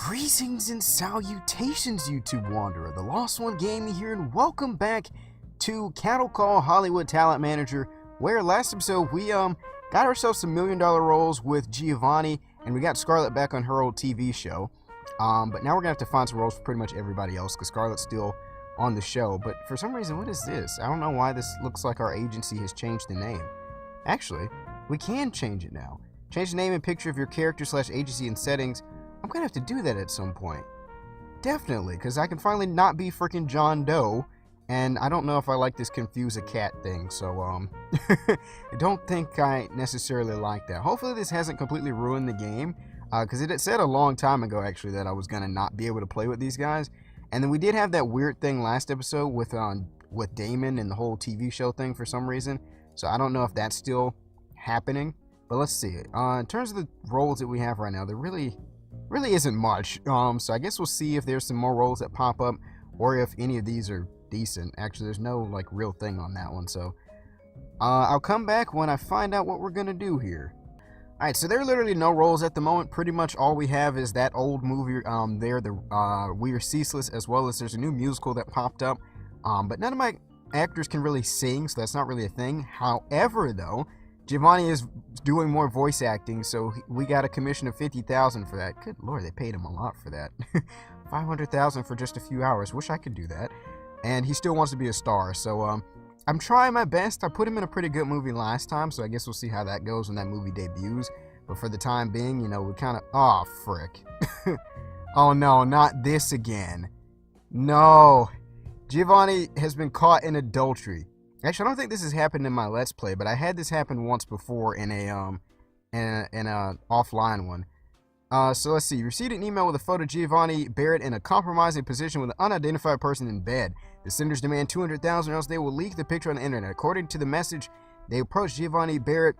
Greetings and salutations, YouTube Wanderer. The Lost One Gaming here, and welcome back to Cattle Call Hollywood Talent Manager, where last episode we got ourselves some $1 million roles with Giovanni, and we got Scarlett back on her old TV show. But now we're gonna have to find some roles for pretty much everybody else, because Scarlett's still on the show. But for some reason, what is this? I don't know why this looks like our agency has changed the name. Actually, we can change it now. Change the name and picture of your character / agency and settings. I'm gonna have to do that at some point. Definitely, because I can finally not be freaking John Doe, and I don't know if I like this confuse a cat thing, so I don't think I necessarily like that. Hopefully this hasn't completely ruined the game, because it had said a long time ago actually that I was gonna not be able to play with these guys, and then we did have that weird thing last episode with Damon and the whole TV show thing for some reason, so I don't know if that's still happening, but let's see. In terms of the roles that we have right now, there really isn't much, so I guess we'll see if there's some more roles that pop up, or if any of these are decent. Actually, there's no like real thing on that one, so I'll come back when I find out what we're gonna do here. Alright, so there are literally no roles at the moment. Pretty much all we have is that old movie We Are Ceaseless, as well as there's a new musical that popped up, but none of my actors can really sing, so that's not really a thing. However, though, Giovanni is doing more voice acting, so we got a commission of $50,000 for that. Good lord, they paid him a lot for that. $500,000 for just a few hours. Wish I could do that. And he still wants to be a star, so I'm trying my best. I put him in a pretty good movie last time, so I guess we'll see how that goes when that movie debuts. But for the time being, you know, we kind of... Oh, frick. Oh no, not this again. No. Giovanni has been caught in adultery. Actually, I don't think this has happened in my Let's Play, but I had this happen once before in a offline one. So let's see. You received an email with a photo of Giovanni Barrett in a compromising position with an unidentified person in bed. The senders demand $200,000 or else they will leak the picture on the internet. According to the message, they approached Giovanni Barrett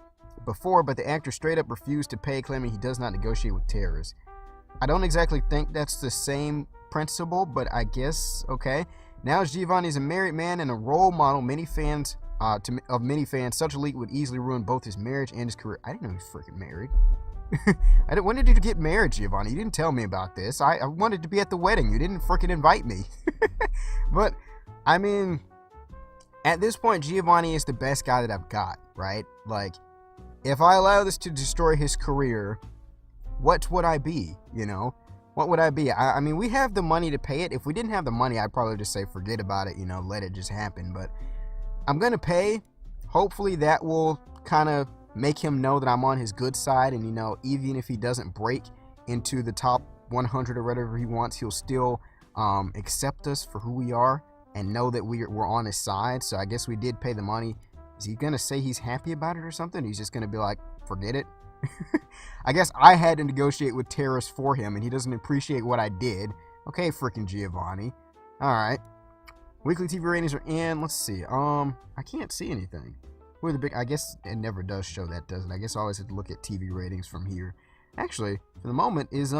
before, but the actor straight up refused to pay, claiming he does not negotiate with terrorists. I don't exactly think that's the same principle, but I guess, okay. Now Giovanni is a married man and a role model. Many fans, such a leak would easily ruin both his marriage and his career. I didn't know he was freaking married. When did you get married, Giovanni? You didn't tell me about this. I wanted to be at the wedding. You didn't freaking invite me. But, I mean, at this point, Giovanni is the best guy that I've got, right? Like, if I allow this to destroy his career, what would I be, you know? What would I be? I mean, we have the money to pay it. If we didn't have the money, I'd probably just say forget about it, you know, let it just happen. But I'm going to pay. Hopefully that will kind of make him know that I'm on his good side. And, you know, even if he doesn't break into the top 100 or whatever he wants, he'll still accept us for who we are and know that we're on his side. So I guess we did pay the money. Is he going to say he's happy about it or something? He's just going to be like, forget it. I guess I had to negotiate with terrorists for him, and he doesn't appreciate what I did. Okay, freaking Giovanni. Alright. Weekly TV ratings are in. Let's see. I can't see anything. Who are the big... I guess it never does show that, doesn't it? I guess I always have to look at TV ratings from here. Actually, for the moment, is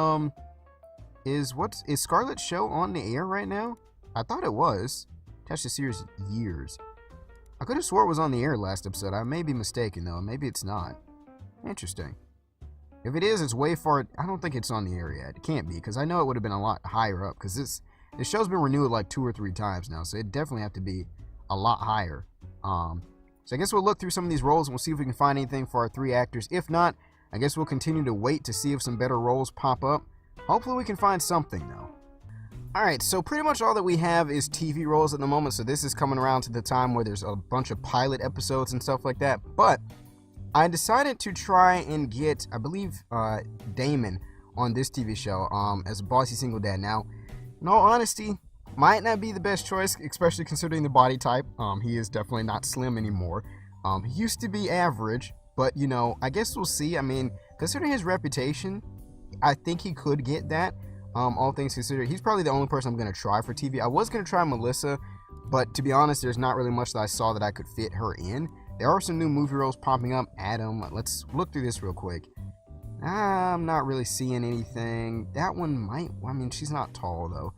Scarlett's show on the air right now? I thought it was. Attached to series years. I could have swore it was on the air last episode. I may be mistaken, though. Maybe it's not. Interesting. If it is, it's way far... I don't think it's on the air yet. It can't be, because I know it would have been a lot higher up, because this show's been renewed like 2 or 3 times now, so it'd definitely have to be a lot higher. So I guess we'll look through some of these roles, and we'll see if we can find anything for our 3 actors. If not, I guess we'll continue to wait to see if some better roles pop up. Hopefully we can find something, though. Alright, so pretty much all that we have is TV roles at the moment, so this is coming around to the time where there's a bunch of pilot episodes and stuff like that, but I decided to try and get, I believe, Damon on this TV show as a bossy single dad. Now, in all honesty, might not be the best choice, especially considering the body type. He is definitely not slim anymore. He used to be average, but, you know, I guess we'll see. I mean, considering his reputation, I think he could get that. All things considered, he's probably the only person I'm going to try for TV. I was going to try Melissa, but to be honest, there's not really much that I saw that I could fit her in. There are some new movie roles popping up. Adam, let's look through this real quick. I'm not really seeing anything. That one might... I mean, she's not tall, though.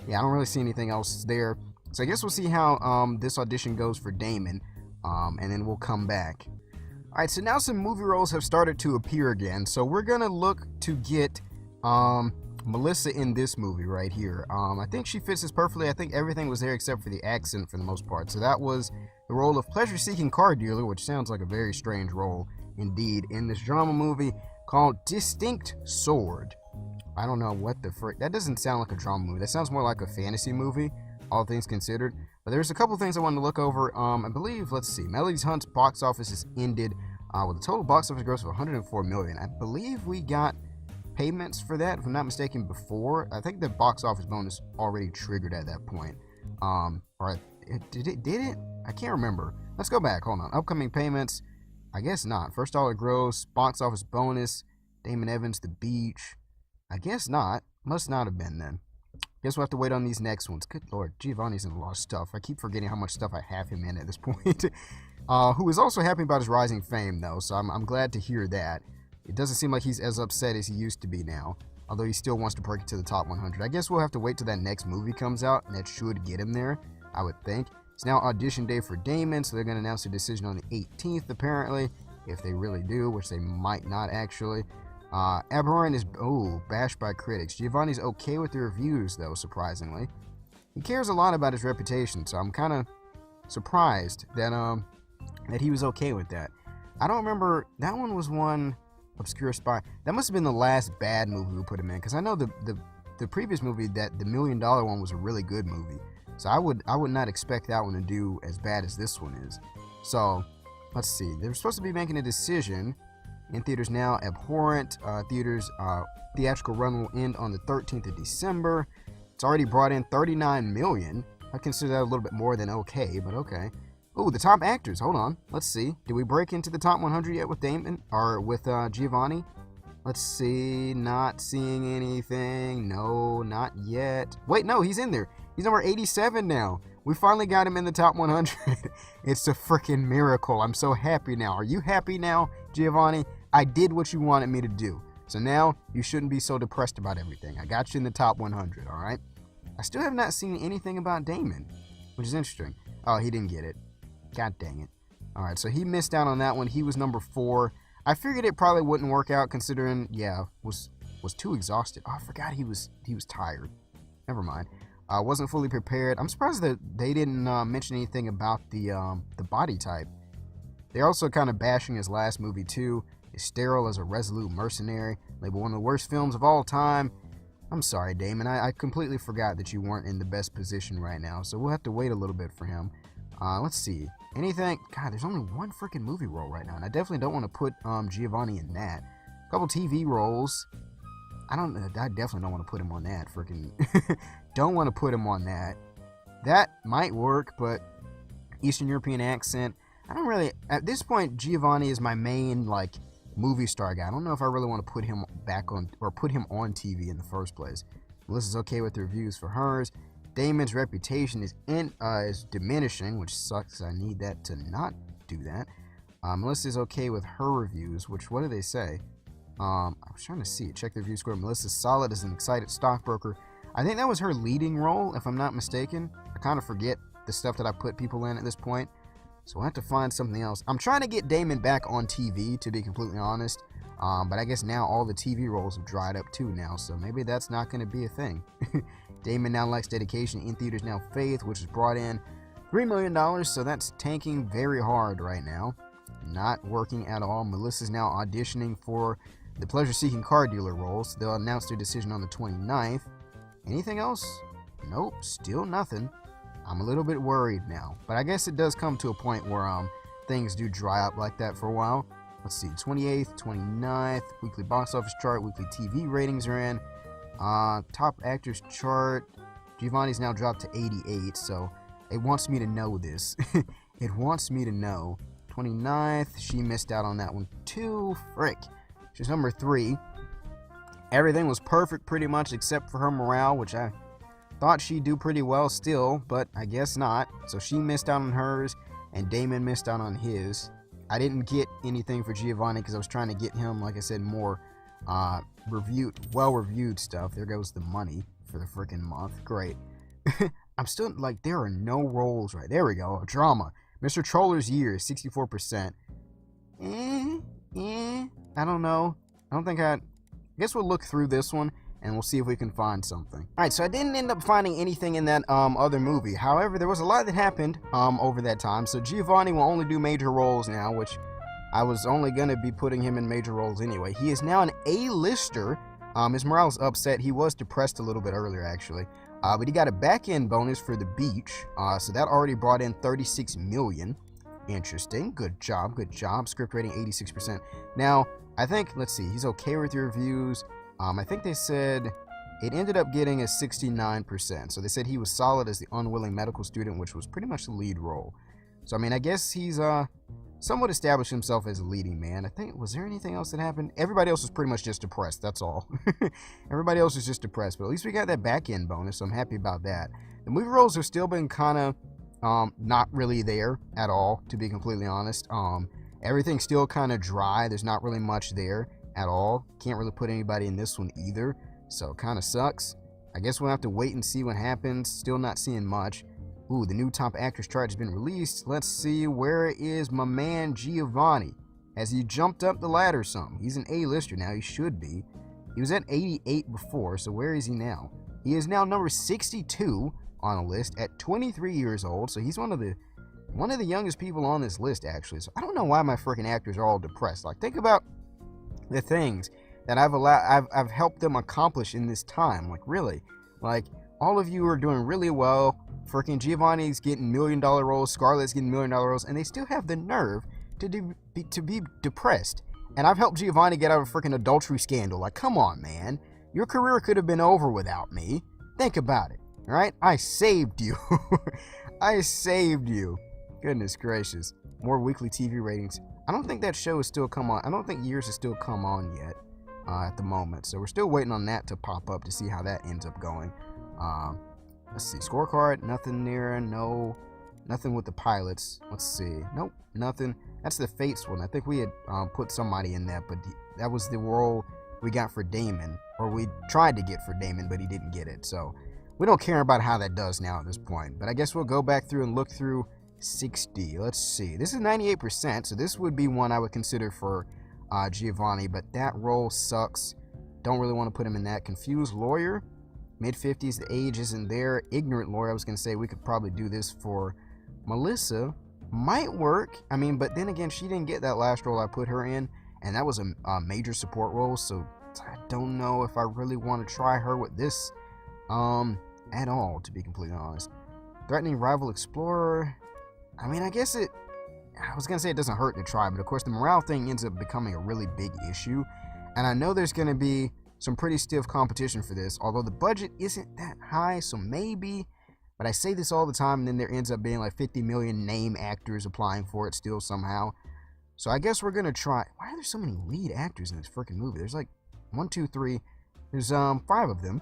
Yeah, I don't really see anything else there. So I guess we'll see how this audition goes for Damon, and then we'll come back. Alright, so now some movie roles have started to appear again. So we're going to look to get Melissa in this movie right here. I think she fits this perfectly. I think everything was there except for the accent for the most part. So that was the role of pleasure-seeking car dealer, which sounds like a very strange role indeed, in this drama movie called Distinct Sword. I don't know what the frick. That doesn't sound like a drama movie. That sounds more like a fantasy movie, all things considered. But there's a couple things I wanted to look over. I believe, let's see, Melody's Hunt's box office is ended with a total box office gross of $104 million. I believe we got payments for that, if I'm not mistaken, before. I think the box office bonus already triggered at that point. Or did it? I can't remember. Let's go back. Hold on. Upcoming payments. I guess not. First dollar gross, box office bonus, Damon Evans, The Beach. I guess not. Must not have been then. Guess we'll have to wait on these next ones. Good lord, Giovanni's in a lot of stuff. I keep forgetting how much stuff I have him in at this point. Who is also happy about his rising fame, though, so I'm glad to hear that. It doesn't seem like he's as upset as he used to be now, although he still wants to break it to the top 100. I guess we'll have to wait till that next movie comes out, and that should get him there, I would think. It's now audition day for Damon, so they're going to announce their decision on the 18th, apparently, if they really do, which they might not, actually. Abhorrent is, bashed by critics. Giovanni's okay with the reviews, though, surprisingly. He cares a lot about his reputation, so I'm kind of surprised that he was okay with that. I don't remember, that one was one, Obscure Spy. That must have been the last bad movie we put him in, because I know the previous movie, that the $1 Million one, was a really good movie. So I would not expect that one to do as bad as this one is. So, let's see. They were supposed to be making a decision. In theaters now, Abhorrent. Theatrical run will end on the 13th of December. It's already brought in $39 million. I consider that a little bit more than okay, but okay. Ooh, the top actors. Hold on. Let's see. Did we break into the top 100 yet with Damon? Or with Giovanni? Let's see. Not seeing anything. No, not yet. Wait, no, he's in there. He's number 87 now. We finally got him in the top 100. It's a freaking miracle. I'm so happy now. Are you happy now, Giovanni? I did what you wanted me to do. So now you shouldn't be so depressed about everything. I got you in the top 100, all right? I still have not seen anything about Damon, which is interesting. Oh, he didn't get it. God dang it. All right, so he missed out on that one. He was number 4. I figured it probably wouldn't work out considering, was too exhausted. Oh, I forgot he was tired. Never mind. Wasn't fully prepared. I'm surprised that they didn't mention anything about the body type. They're also kind of bashing his last movie too. Is sterile as a resolute mercenary. Labeled one of the worst films of all time. I'm sorry, Damon. I completely forgot that you weren't in the best position right now. So we'll have to wait a little bit for him. Let's see. Anything? God, there's only one freaking movie role right now, and I definitely don't want to put Giovanni in that. A couple TV roles. I definitely don't want to put him on that. Freaking don't want to put him on that. That might work, but Eastern European accent. I don't really. At this point, Giovanni is my main movie star guy. I don't know if I really want to put him back on or put him on TV in the first place. Melissa's okay with the reviews for hers. Damon's reputation is diminishing, which sucks. I need that to not do that. Melissa's okay with her reviews, which, what do they say? I was trying to see it. Check the review score. Melissa's solid as an excited stockbroker. I think that was her leading role, if I'm not mistaken. I kind of forget the stuff that I put people in at this point. So we'll have to find something else. I'm trying to get Damon back on TV, to be completely honest. But I guess now all the TV roles have dried up too now, so maybe that's not going to be a thing. Damon now lacks dedication. In theaters now, Faith, which has brought in $3 million, so that's tanking very hard right now. Not working at all. Melissa's now auditioning for the pleasure-seeking car dealer roles. They'll announce their decision on the 29th. Anything else? Nope, still nothing. I'm a little bit worried now, but I guess it does come to a point where things do dry up like that for a while. Let's see, 28th, 29th, weekly box office chart, weekly TV ratings are in. Top actors chart, Giovanni's now dropped to 88, so it wants me to know this. It wants me to know. 29th, she missed out on that one too. Frick. She's number 3. Everything was perfect pretty much except for her morale, which I thought she'd do pretty well still, but I guess not. So she missed out on hers, and Damon missed out on his. I didn't get anything for Giovanni because I was trying to get him, like I said, more well-reviewed stuff. There goes the money for the freaking month. Great. I'm still, there are no roles right. There we go. A drama. Mr. Troller's Year, 64%. I don't know. I guess we'll look through this one, and we'll see if we can find something. Alright, so I didn't end up finding anything in that other movie. However, there was a lot that happened over that time. So Giovanni will only do major roles now, which I was only going to be putting him in major roles anyway. He is now an A-lister. His morale is upset. He was depressed a little bit earlier, actually. But he got a back-end bonus for the beach. So that already brought in $36 million. Interesting. Good job. Good job. Script rating 86%. Now, I think, let's see, he's okay with your reviews. I think they said it ended up getting a 69%. So they said he was solid as the unwilling medical student, which was pretty much the lead role. So, I mean, I guess he's somewhat established himself as a leading man. I think, was there anything else that happened? Everybody else was pretty much just depressed. That's all. Everybody else was just depressed. But at least we got that back-end bonus, so I'm happy about that. The movie roles have still been kind of not really there at all, to be completely honest. Everything's still kind of dry. There's not really much there at all. Can't really put anybody in this one either, so kind of sucks. I guess we'll have to wait and see what happens. Still not seeing much. Ooh, the new top actors chart has been released. Let's see, where is my man Giovanni? Has he jumped up the ladder some? He's an A-lister now. He should be. He was at 88 before, so where is he now? He is now number 62 on a list at 23 years old, so he's one of the youngest people on this list, actually. So I don't know why my freaking actors are all depressed. Like, think about the things that I've helped them accomplish in this time. Like, really, like, all of you are doing really well. Freaking Giovanni's getting $1 million roles, Scarlett's getting $1 million roles, and they still have the nerve to be depressed. And I've helped Giovanni get out of a freaking adultery scandal. Like, come on, man. Your career could have been over without me. Think about it, all right? I saved you. I saved you. Goodness gracious. More weekly TV ratings. I don't think that show has still come on. I don't think Years has still come on yet at the moment. So we're still waiting on that to pop up to see how that ends up going. Let's see. Scorecard. Nothing there. No. Nothing with the pilots. Let's see. Nope. Nothing. That's the Fates one. I think we had put somebody in that, but that was the role we got for Damon. Or we tried to get for Damon, but he didn't get it. So we don't care about how that does now at this point. But I guess we'll go back through and look through 60. Let's see. This is 98%, so this would be one I would consider for Giovanni, but that role sucks. Don't really want to put him in that. Confused lawyer, mid-50s, the age isn't there. Ignorant lawyer, I was going to say we could probably do this for Melissa. Might work. I mean, but then again, she didn't get that last role I put her in, and that was a major support role, so I don't know if I really want to try her with this at all, to be completely honest. Threatening rival explorer. I mean, I guess I was going to say it doesn't hurt to try, but of course the morale thing ends up becoming a really big issue. And I know there's going to be some pretty stiff competition for this, although the budget isn't that high, so maybe. But I say this all the time, and then there ends up being like 50 million name actors applying for it still somehow. So I guess we're going to try. Why are there so many lead actors in this freaking movie? There's like 1, 2, 3. There's 5 of them.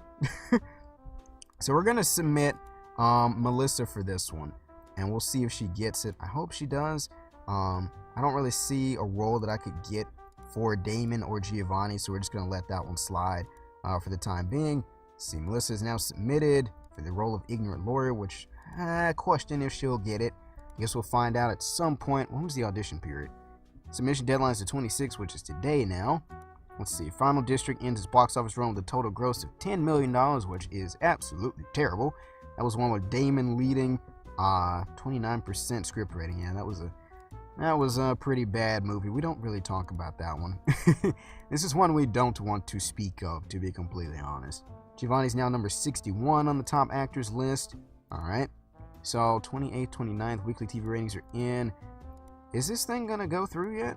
So we're going to submit Melissa for this one. And we'll see if she gets it. I hope she does. I don't really see a role that I could get for Damon or Giovanni, so we're just going to let that one slide for the time being. Let's see, Melissa is now submitted for the role of ignorant lawyer, which I question if she'll get it. I guess we'll find out at some point. When was the audition period? Submission deadline is the 26th, which is today now. Let's see. Final District ends its box office run with a total gross of $10 million, which is absolutely terrible. That was one with Damon leading. 29% script rating. Yeah, that was a pretty bad movie. We don't really talk about that one. This is one we don't want to speak of, to be completely honest. Giovanni's now number 61 on the top actors list. Alright. So 28th, 29th weekly TV ratings are in. Is this thing gonna go through yet?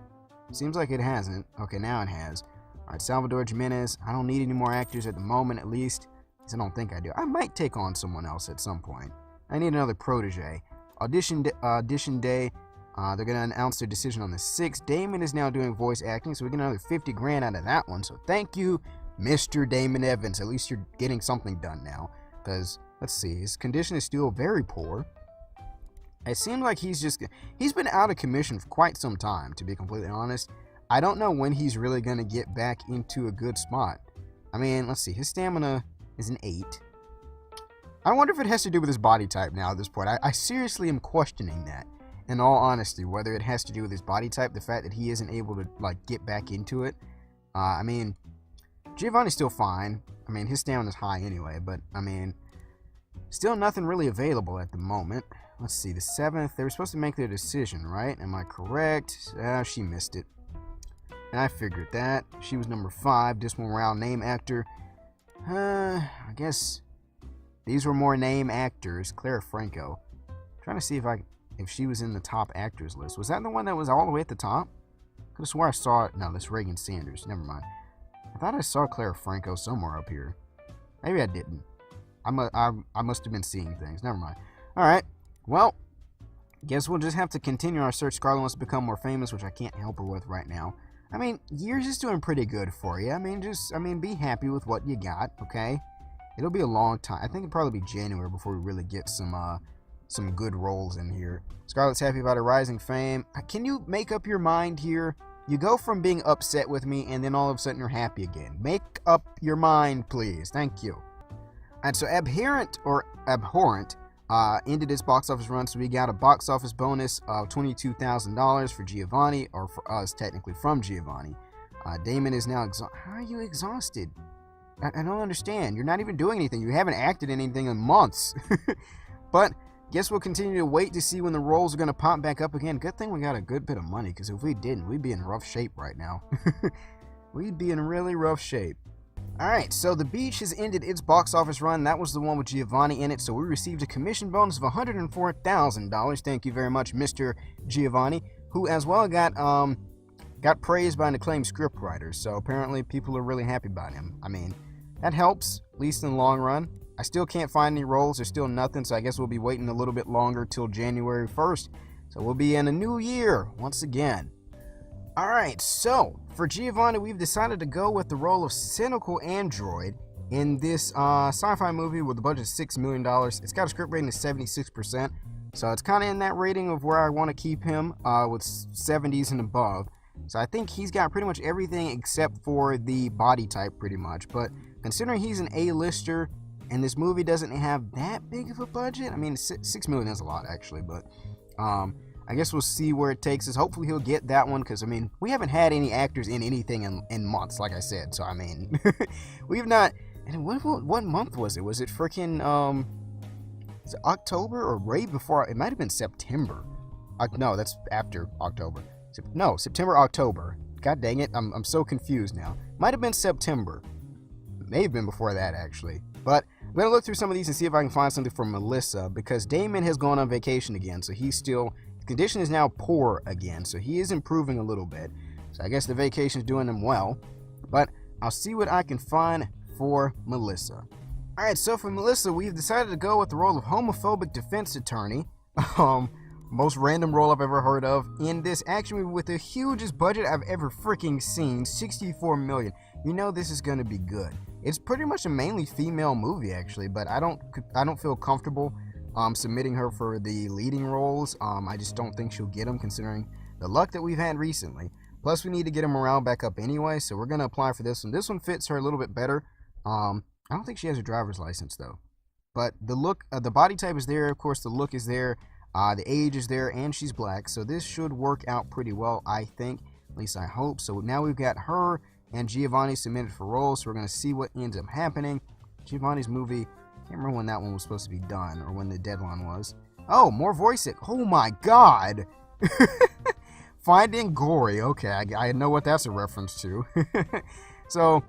Seems like it hasn't. Okay, now it has. Alright, Salvador Jimenez. I don't need any more actors at the moment, at least. I don't think I do. I might take on someone else at some point. I need another protege. Audition day. They're going to announce their decision on the 6th. Damon is now doing voice acting, so we get another 50 grand out of that one. So thank you, Mr. Damon Evans. At least you're getting something done now. Because, let's see, his condition is still very poor. It seems like he's been out of commission for quite some time, to be completely honest. I don't know when he's really going to get back into a good spot. I mean, let's see, his stamina is an 8. I wonder if it has to do with his body type now at this point. I seriously am questioning that, in all honesty, whether it has to do with his body type, the fact that he isn't able to, like, get back into it. I mean, Giovanni's still fine. I mean, his stamina is high anyway, but, I mean, still nothing really available at the moment. Let's see, the 7th, they were supposed to make their decision, right? Am I correct? She missed it. And I figured that. She was number 5, Dismal Morale name actor. I guess these were more name actors. Clara Franco. Trying to see if she was in the top actors list. Was that the one that was all the way at the top? Could have swore I saw it. No, that's Reagan Sanders. Never mind. I thought I saw Clara Franco somewhere up here. Maybe I didn't. I must have been seeing things. Never mind. Alright. Well, guess we'll just have to continue our search. Scarlett wants to become more famous, which I can't help her with right now. I mean, years is doing pretty good for you. I mean, be happy with what you got, okay? It'll be a long time. I think it'll probably be January before we really get some good roles in here. Scarlett's happy about her rising fame. Can you make up your mind here? You go from being upset with me, and then all of a sudden you're happy again. Make up your mind, please. Thank you. And so Abhorrent ended its box office run, so we got a box office bonus of $22,000 for Giovanni, or for us, technically, from Giovanni. Damon is now exhausted. How are you exhausted? I don't understand. You're not even doing anything. You haven't acted in anything in months. But guess we'll continue to wait to see when the roles are going to pop back up again. Good thing we got a good bit of money, because if we didn't, we'd be in rough shape right now. We'd be in really rough shape. Alright, so The Beach has ended its box office run. That was the one with Giovanni in it, so we received a commission bonus of $104,000. Thank you very much, Mr. Giovanni, who as well got praised by an acclaimed scriptwriter, so apparently people are really happy about him. I mean, that helps, at least in the long run. I still can't find any roles. There's still nothing, so I guess we'll be waiting a little bit longer till January 1st. So we'll be in a new year once again. Alright, so for Giovanni, we've decided to go with the role of cynical android in this sci-fi movie with a budget of $6 million. It's got a script rating of 76%, so it's kind of in that rating of where I want to keep him, with 70s and above. So I think he's got pretty much everything except for the body type pretty much. But considering he's an A-lister and this movie doesn't have that big of a budget, I mean, $6 million is a lot actually, but I guess we'll see where it takes us. Hopefully he'll get that one, because, I mean, we haven't had any actors in anything in months, like I said. So, I mean, we've not... And what month was it? Was it freaking, is it October or right before? It might have been September. No, that's after October. No, September, October. God dang it, I'm so confused now. Might have been September. May have been before that, actually. But I'm going to look through some of these and see if I can find something from Melissa, because Damon has gone on vacation again, so he's still... Condition is now poor again, so he is improving a little bit. So I guess the vacation is doing him well. But I'll see what I can find for Melissa. Alright, so for Melissa, we've decided to go with the role of homophobic defense attorney. Most random role I've ever heard of. In this action movie with the hugest budget I've ever freaking seen, $64 million. You know this is going to be good. It's pretty much a mainly female movie, actually, but I don't feel comfortable submitting her for the leading roles. I just don't think she'll get them, considering the luck that we've had recently. Plus, we need to get her morale back up anyway, so we're going to apply for this one. This one fits her a little bit better. I don't think she has a driver's license, though. But the look, the body type is there. Of course, the look is there. The age is there, and she's black. So this should work out pretty well, I think. At least I hope. So now we've got her and Giovanni submitted for roles, so we're going to see what ends up happening. Giovanni's movie... Can't remember when that one was supposed to be done, or when the deadline was. Oh, more voice. Oh my god! Finding Gory. Okay, I know what that's a reference to. So,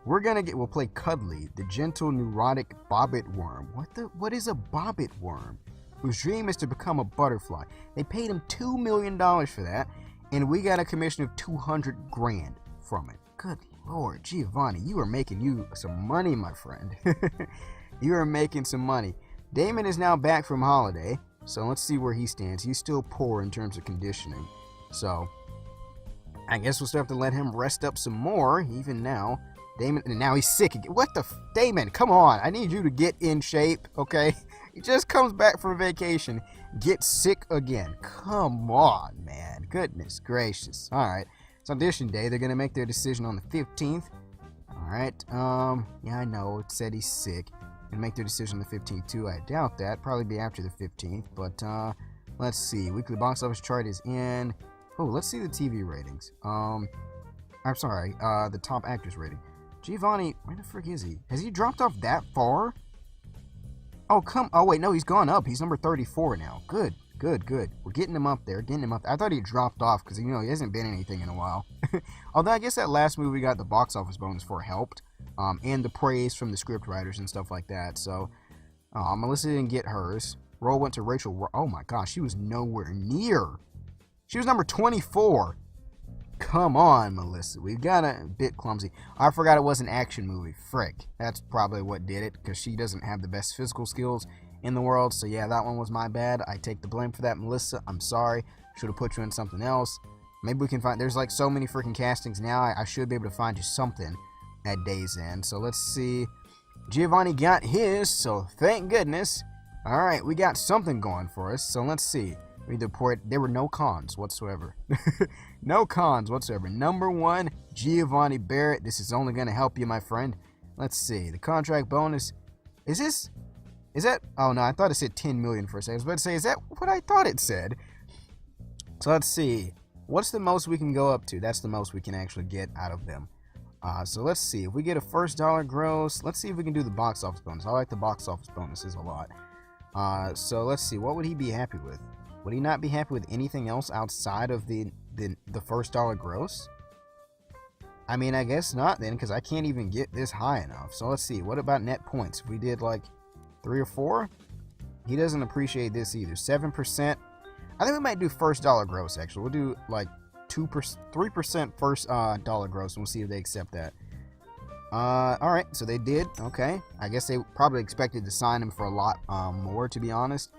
we'll play Cuddly, the gentle, neurotic bobbit worm. What is a bobbit worm? Whose dream is to become a butterfly. They paid him $2 million for that, and we got a commission of $200,000 from it. Good lord, Giovanni, you are making you some money, my friend. You are making some money. Damon is now back from holiday, so let's see where he stands. He's still poor in terms of conditioning, so I guess we'll still have to let him rest up some more, even now. Damon, and now he's sick again. What the Damon, come on. I need you to get in shape, okay? He just comes back from vacation, gets sick again. Come on, man. Goodness gracious. All right, it's audition day. They're going to make their decision on the 15th. All right, yeah, I know. It said he's sick. And make their decision on the 15th too. I doubt that. Probably be after the 15th. But let's see. Weekly box office chart is in. Oh, let's see the TV ratings. I'm sorry. The top actors rating. Giovanni, where the frick is he? Has he dropped off that far? Oh, oh, wait, no, he's gone up. He's number 34 now. Good, good, good. We're getting him up there, getting him up. I thought he dropped off because, you know, he hasn't been anything in a while. Although I guess that last movie we got the box office bonus for helped. And the praise from the script writers and stuff like that. So, Melissa didn't get hers. Roll went to Rachel. Oh, my gosh, she was nowhere near. She was number 24. Come on, Melissa. We got a bit clumsy. I forgot it was an action movie. Frick. That's probably what did it, because she doesn't have the best physical skills in the world. So, yeah, that one was my bad. I take the blame for that, Melissa. I'm sorry. Should have put you in something else. Maybe we can find... There's, like, so many freaking castings now. I should be able to find you something at day's end. So, let's see. Giovanni got his, so thank goodness. All right, we got something going for us. So, let's see. There were no cons whatsoever. No cons whatsoever. Number 1, Giovanni Barrett. This is only going to help you, my friend. Let's see. The contract bonus. Is that... Oh, no, I thought it said 10 million for a second. I was about to say, is that what I thought it said? So let's see. What's the most we can go up to? That's the most we can actually get out of them. So let's see. If we get a first dollar gross, let's see if we can do the box office bonus. I like the box office bonuses a lot. So let's see. What would he be happy with? Would he not be happy with anything else outside of the first dollar gross? I mean, I guess not then, because I can't even get this high enough. So let's see. What about net points? If we did like 3 or 4, he doesn't appreciate this either. 7%. I think we might do first dollar gross, actually. We'll do like 3% first dollar gross, and we'll see if they accept that. Alright, so they did. Okay. I guess they probably expected to sign him for a lot more, to be honest.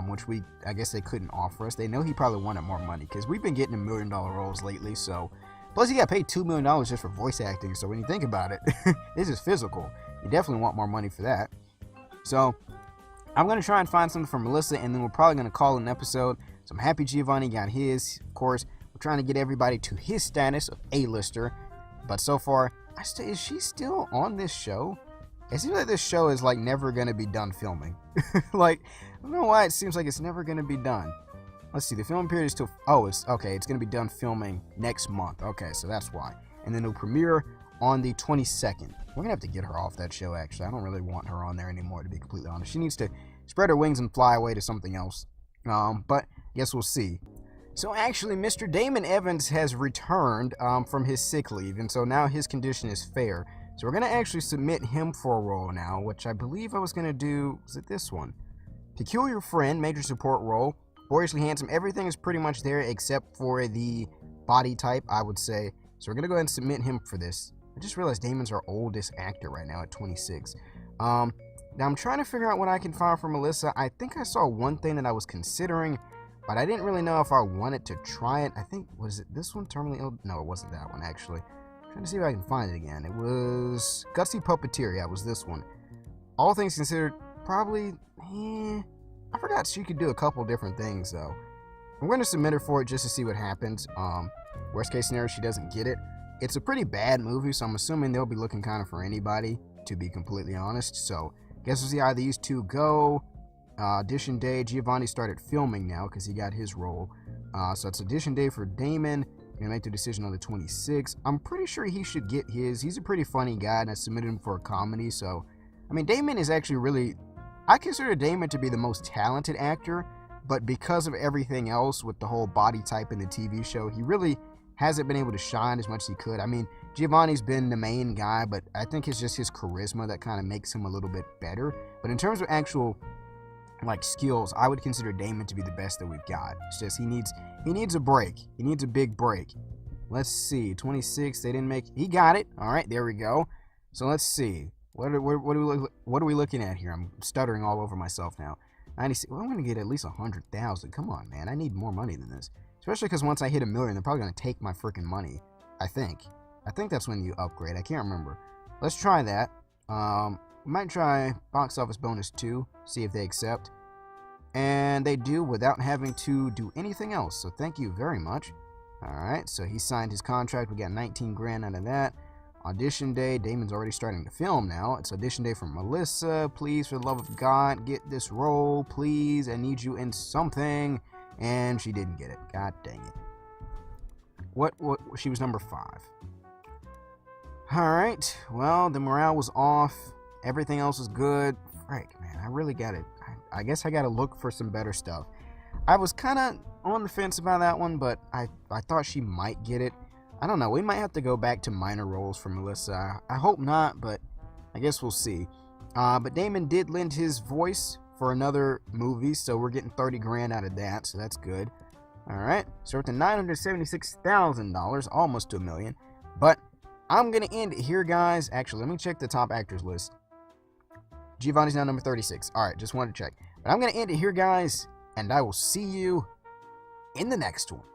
Which I guess they couldn't offer us. They know he probably wanted more money, because we've been getting $1 million roles lately, so... Plus, he got paid $2 million just for voice acting, so when you think about it, this is physical. You definitely want more money for that. So, I'm going to try and find something for Melissa, and then we're probably going to call it an episode. So, I'm happy Giovanni got his. Of course, we're trying to get everybody to his status of A-lister. But so far, is she still on this show? It seems like this show is, like, never going to be done filming. Like, I don't know why it seems like it's never going to be done. Let's see, the film period is still... Oh, it's okay, it's going to be done filming next month. Okay, so that's why. And then it'll premiere on the 22nd. We're going to have to get her off that show, actually. I don't really want her on there anymore, to be completely honest. She needs to spread her wings and fly away to something else. But I guess we'll see. So actually, Mr. Damon Evans has returned from his sick leave, and so now his condition is fair. So we're going to actually submit him for a role now, which I believe I was going to do... Was it this one? Peculiar Friend, major support role. Boyishly handsome. Everything is pretty much there except for the body type, I would say. So we're going to go ahead and submit him for this. I just realized Damon's our oldest actor right now at 26. Now I'm trying to figure out what I can find for Melissa. I think I saw one thing that I was considering, but I didn't really know if I wanted to try it. I think, was it this one? Terminally Ill? No, it wasn't that one, actually. I'm trying to see if I can find it again. It was Gutsy Puppeteer. Yeah, it was this one. All things considered, probably... I forgot she could do a couple different things, though. I'm going to submit her for it just to see what happens. Worst case scenario, she doesn't get it. It's a pretty bad movie, so I'm assuming they'll be looking kind of for anybody, to be completely honest. So, guess we'll see how these two go. Audition day. Giovanni started filming now because he got his role. So it's audition day for Damon. We're going to make the decision on the 26th. I'm pretty sure he should get his. He's a pretty funny guy, and I submitted him for a comedy. So, I mean, Damon is actually really... I consider Damon to be the most talented actor, but because of everything else with the whole body type in the TV show, he really hasn't been able to shine as much as he could. I mean, Giovanni's been the main guy, but I think it's just his charisma that kind of makes him a little bit better. But in terms of actual, like, skills, I would consider Damon to be the best that we've got. It's just he needs a break. He needs a big break. Let's see, 26, they didn't make... He got it. All right, there we go. So let's see. What are we looking at here? I'm stuttering all over myself now. 96. Well, I'm going to get at least 100,000. Come on, man. I need more money than this. Especially because once I hit $1 million, they're probably going to take my freaking money. I think that's when you upgrade. I can't remember. Let's try that. We might try box office bonus 2. See if they accept. And they do without having to do anything else. So thank you very much. Alright, so he signed his contract. We got 19 grand out of that. Audition day. Damon's already starting to film now. It's audition day for Melissa. Please, for the love of God, get this role. Please, I need you in something. And she didn't get it. God dang it. What she was number 5. Alright, well, the morale was off. Everything else was good. Frick, man, I really got it. I guess I gotta look for some better stuff. I was kind of on the fence about that one, but I thought she might get it. I don't know. We might have to go back to minor roles for Melissa. I hope not, but I guess we'll see. But Damon did lend his voice for another movie, so we're getting 30 grand out of that, so that's good. Alright, so we're at $976,000, almost to $1 million. But I'm going to end it here, guys. Actually, let me check the top actors list. Giovanni's now number 36. Alright, just wanted to check. But I'm going to end it here, guys, and I will see you in the next one.